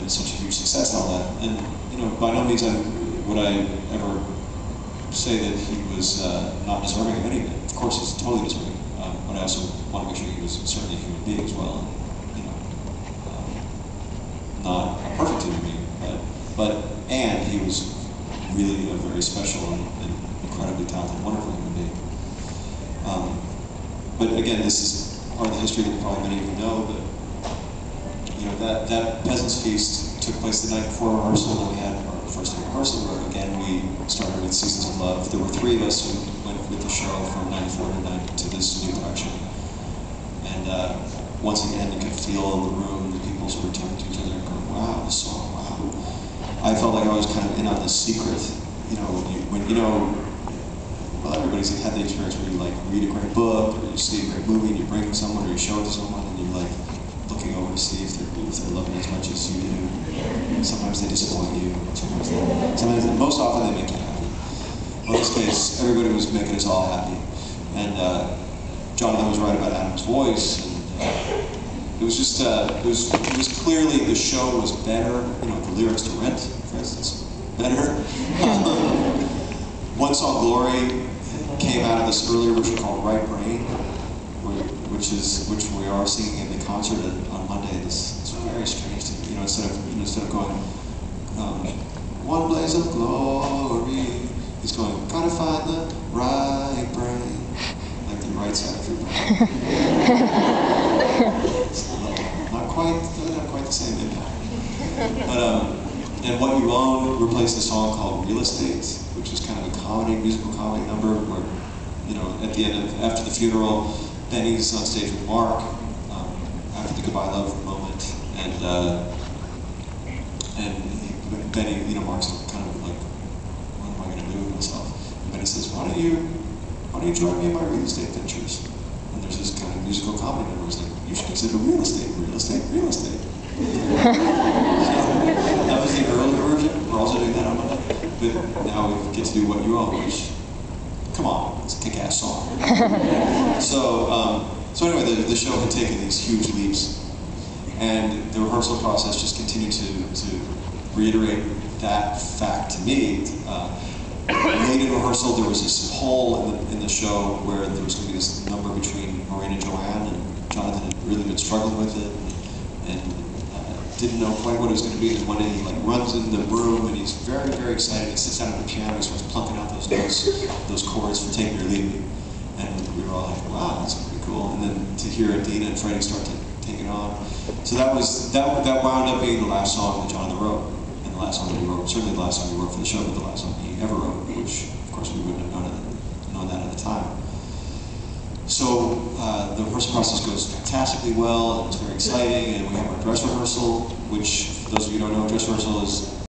been such a huge success and all that. And you know, by no means would I ever say that he was not deserving of any of it. Of course, he's totally deserving. But I also want to make sure he was certainly a human being as well. You know, not a perfect human being, and he was really a very special and incredibly talented, wonderful human being. But again, this is part of the history that probably many of you know. But you know, that Peasants Feast took place the night before rehearsal, and we had our first day rehearsal where again we started with Seasons of Love. There were 3 of us who went with the show from '94 to this new production. And once again, you could feel in the room the people sort of turning to each other and going, wow, this song, wow. I felt like I was kind of in on this secret, you know, when you know, well, everybody's had the experience where you like read a great book, or you see a great movie, and you bring it to someone, or you show it to someone, and you're like looking over to see if they're loving it as much as you do. Sometimes they disappoint you, sometimes most often they make you happy. Well, in this case, everybody was making us all happy. And Jonathan was right about Adam's voice, and it was just, it was clearly the show was better, you know, the lyrics to Rent, for instance, better. One Song Glory came out of this earlier version called Right Brain, which we are singing in the concert on Monday. It's very strange to, you know, instead of going, one blaze of glory, he's going, gotta find the right brain. Like the right side of your brain. not quite the same impact. But and What You Own replaced a song called Real Estate, which is kind of a comedy, musical comedy number where, you know, at the end of after the funeral, Benny's on stage with Mark after the Goodbye Love moment, and Benny, you know, Mark's kind of like, what am I going to do with myself? And Benny says, why don't you join me in my real estate ventures? And there's this kind of musical comedy number. It's like, you should consider real estate, real estate, real estate. That was the earlier version. We're also doing that on Monday. But now we get to do What You Own, which, come on, it's a kick-ass song. So anyway, the show had taken these huge leaps, and the rehearsal process just continued to reiterate that fact to me. Late in rehearsal, there was this hole in the show where there was going to be this number between Maureen and Joanne, and Jonathan had really been struggling with it, and didn't know quite what it was going to be. And one day he like runs in the room, and he's very, very excited. He sits down at the piano, he starts plunking out those notes, those chords for Take Me or Leave Me. And we were all like, wow, that's pretty cool. And then to hear Dina and Freddie start to take it on. So that wound up being the last song that Jonathan wrote. And the last song that he wrote, certainly the last song he wrote for the show, but the last song he ever wrote, which of course we wouldn't have known that at the time. So the rehearsal process goes fantastically well, and it's very exciting, and we have our dress rehearsal, which, for those of you who don't know, dress rehearsal is